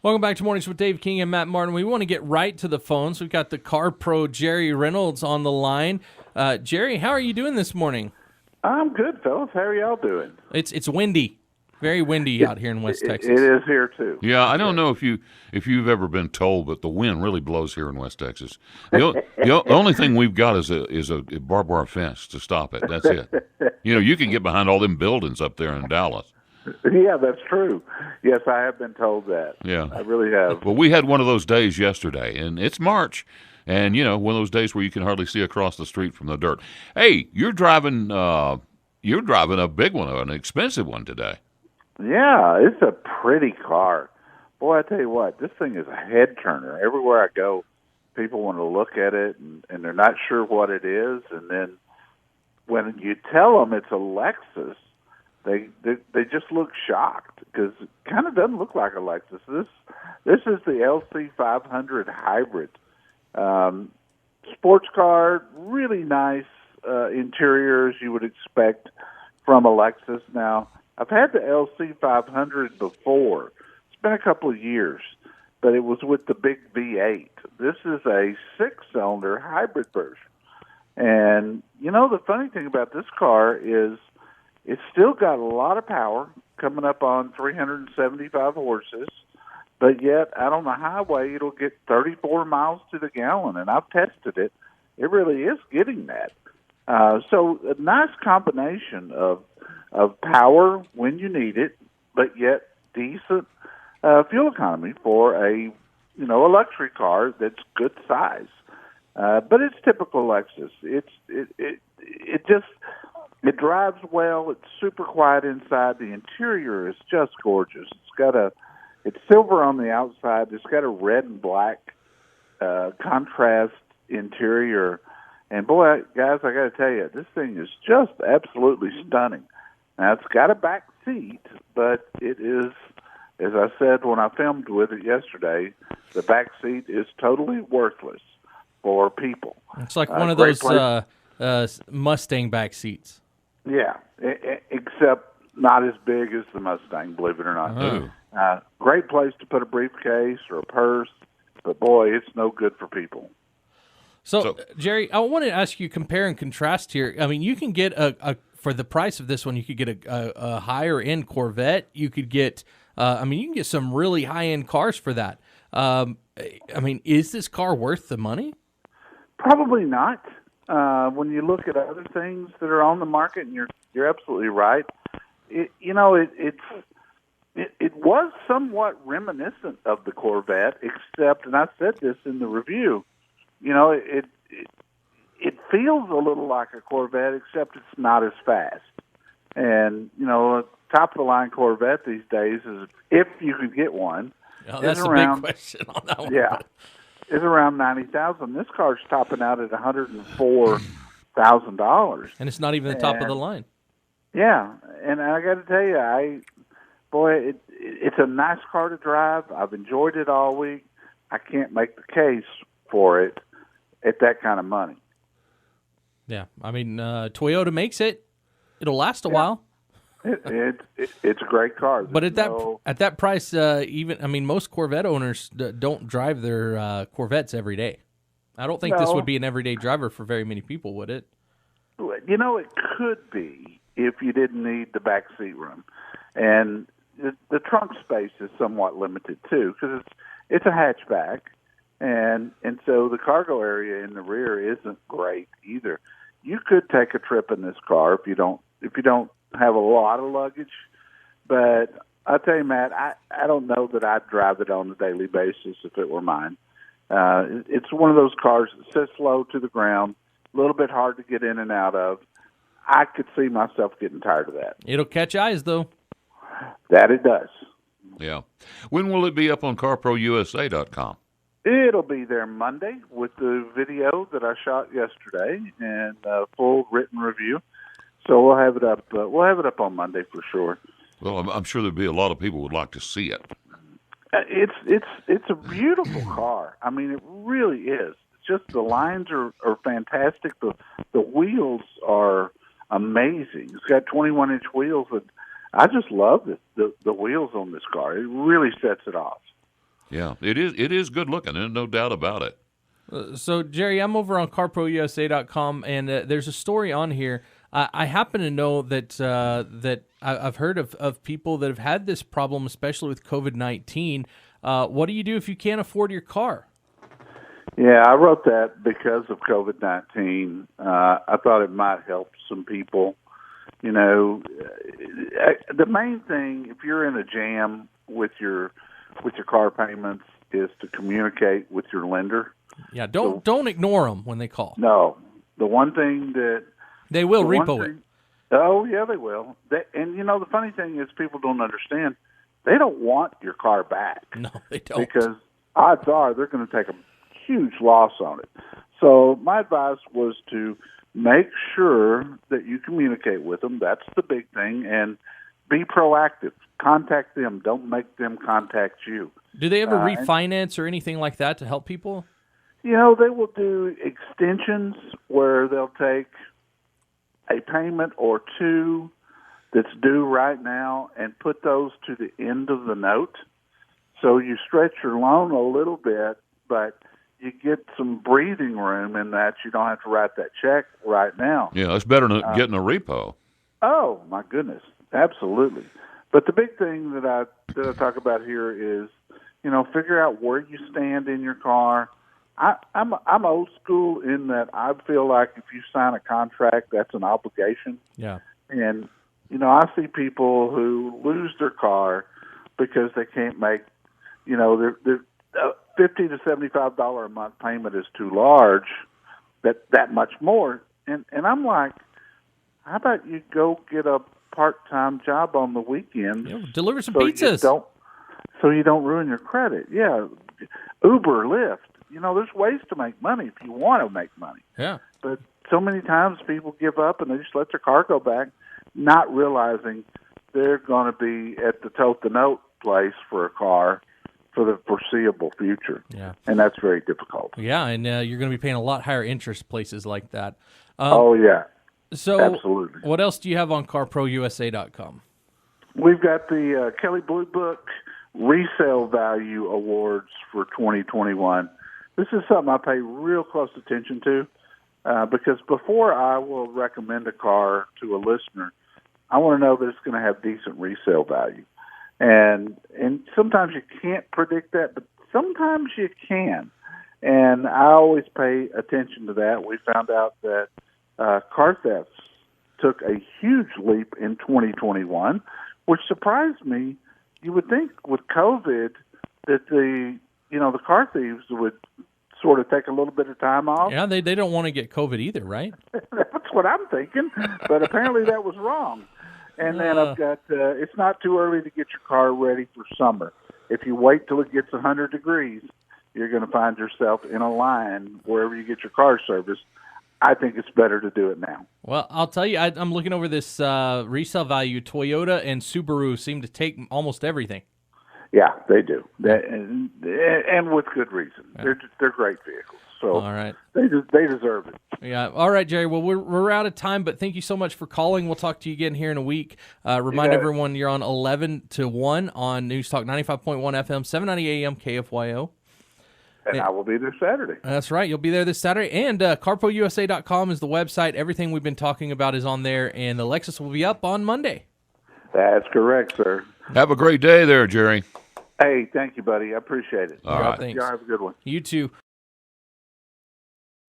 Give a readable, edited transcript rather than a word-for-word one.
Welcome back to Mornings with Dave King and Matt Martin. We want to get right to the phones. We've got the Car Pro Jerry Reynolds on the line. Jerry, how are you doing this morning? I'm good, fellas. How are y'all doing? It's windy, very windy out here in West Texas. It is here too. Yeah, I don't know if you've ever been told, but the wind really blows here in West Texas. The only thing we've got is a barbed wire fence to stop it. That's it. You can get behind all them buildings up there in Dallas. Yeah, that's true. Yes, I have been told that. Yeah, I really have. Well, we had one of those days yesterday, and it's March, and one of those days where you can hardly see across the street from the dirt. Hey, you're driving a big one, an expensive one today. Yeah, it's a pretty car. Boy, I tell you what, this thing is a head turner. Everywhere I go, people want to look at it, and they're not sure what it is. And then when you tell them it's a Lexus, they just look shocked because it kind of doesn't look like a Lexus. This is the LC 500 hybrid. Sports car, really nice interior as you would expect from a Lexus. Now, I've had the LC 500 before. It's been a couple of years, but it was with the big V8. This is a 6-cylinder hybrid version. And, the funny thing about this car is it's still got a lot of power, coming up on 375 horses, but yet out on the highway it'll get 34 miles to the gallon, and I've tested it. It really is getting that. So a nice combination of power when you need it, but yet decent fuel economy for a luxury car that's good size. But it's typical Lexus. It drives well. It's super quiet inside. The interior is just gorgeous. It's silver on the outside. It's got a red and black contrast interior. And boy, guys, I got to tell you, this thing is just absolutely stunning. Now, it's got a back seat, but it is, as I said when I filmed with it yesterday, the back seat is totally worthless for people. It's like one of those Mustang back seats. Yeah, except not as big as the Mustang, believe it or not. Oh. Great place to put a briefcase or a purse, but boy, it's no good for people. So Jerry, I wanted to ask you, compare and contrast here. I mean, you can get for the price of this one, you could get a higher end Corvette. You could get, you can get some really high end cars for that. Is this car worth the money? Probably not. When you look at other things that are on the market, and you're absolutely right. It was somewhat reminiscent of the Corvette, except, and I said this in the review, it feels a little like a Corvette, except it's not as fast. And a top of the line Corvette these days is, if you could get one, that's a big question on that one. Yeah. Is around $90,000. This car's topping out at $104,000, and it's not even the top of the line. Yeah, and I got to tell you, it's a nice car to drive. I've enjoyed it all week. I can't make the case for it at that kind of money. Yeah, Toyota makes it. It'll last a while. It's a great car. But at that price, most Corvette owners don't drive their Corvettes every day. I don't think this would be an everyday driver for very many people, would it? It could be if you didn't need the back seat room, and the trunk space is somewhat limited too, because it's a hatchback, and so the cargo area in the rear isn't great either. You could take a trip in this car if you don't have a lot of luggage, but I'll tell you, Matt, I don't know that I'd drive it on a daily basis if it were mine. It's one of those cars that sits low to the ground, a little bit hard to get in and out of. I could see myself getting tired of that. It'll catch eyes, though. That it does. Yeah. When will it be up on CarProUSA.com? It'll be there Monday with the video that I shot yesterday and a full written review. So we'll have it up. We'll have it up on Monday for sure. Well, I'm sure there'll be a lot of people who would like to see it. It's a beautiful car. I mean, it really is. It's just the lines are fantastic. The wheels are amazing. It's got 21-inch wheels, and I just love the wheels on this car. It really sets it off. Yeah, it is. It is good looking. There's no doubt about it. So, Jerry, I'm over on carprousa.com, and there's a story on here. I happen to know that I've heard of people that have had this problem, especially with COVID-19. What do you do if you can't afford your car? Yeah, I wrote that because of COVID-19. I thought it might help some people. You know, the main thing, if you're in a jam with your car payments, is to communicate with your lender. Yeah, don't ignore them when they call. No, the one thing that they will repo it. Oh yeah, they will. And you know, the funny thing is, people don't understand. They don't want your car back. No, they don't. Because odds are they're going to take a huge loss on it. So my advice was to make sure that you communicate with them. That's the big thing, and be proactive. Contact them. Don't make them contact you. Do they ever refinance or anything like that to help people? You know, they will do extensions where they'll take a payment or two that's due right now and put those to the end of the note. So you stretch your loan a little bit, but you get some breathing room in that. You don't have to write that check right now. Yeah, that's better than getting a repo. Oh, my goodness. Absolutely. But the big thing that I talk about here is, you know, figure out where you stand in your car. I'm old school in that I feel like if you sign a contract, that's an obligation. Yeah. And, you know, I see people who lose their car because they can't make, you know, their $50 to $75 a month payment is too large, that much more. And I'm like, how about you go get a part-time job on the weekend? Yeah, deliver some pizzas. So you don't ruin your credit. Yeah. Uber, Lyft. You know, there's ways to make money if you want to make money. Yeah. But so many times people give up and they just let their car go back, not realizing they're going to be at the tote-the-note place for a car for the foreseeable future. Yeah. And that's very difficult. Yeah, and you're going to be paying a lot higher interest places like that. Oh, yeah. So absolutely. What else do you have on carprousa.com? We've got the Kelley Blue Book Resale Value Awards for 2021. This is something I pay real close attention to because before I will recommend a car to a listener, I want to know that it's going to have decent resale value. And sometimes you can't predict that, but sometimes you can. And I always pay attention to that. We found out that car thefts took a huge leap in 2021, which surprised me. You would think with COVID that the car thieves would sort of take a little bit of time off. Yeah, they don't want to get COVID either, right? That's what I'm thinking, but apparently that was wrong. And then I've got, it's not too early to get your car ready for summer. If you wait till it gets 100 degrees, you're going to find yourself in a line wherever you get your car serviced. I think it's better to do it now. Well, I'll tell you, I'm looking over this resale value. Toyota and Subaru seem to take almost everything. Yeah, they do, and with good reason. Yeah. They're great vehicles. So all right, they deserve it. Yeah. All right, Jerry. Well, we're out of time, but thank you so much for calling. We'll talk to you again here in a week. Remind everyone you're on 11 to 1 on News Talk 95.1 FM, 790 AM KFYO. And I will be there Saturday. That's right. You'll be there this Saturday. And carprousa.com is the website. Everything we've been talking about is on there, and the Lexus will be up on Monday. That's correct, sir. Have a great day there, Jerry. Hey, thank you, buddy. I appreciate it. All right. Thanks. Y'all have a good one. You too.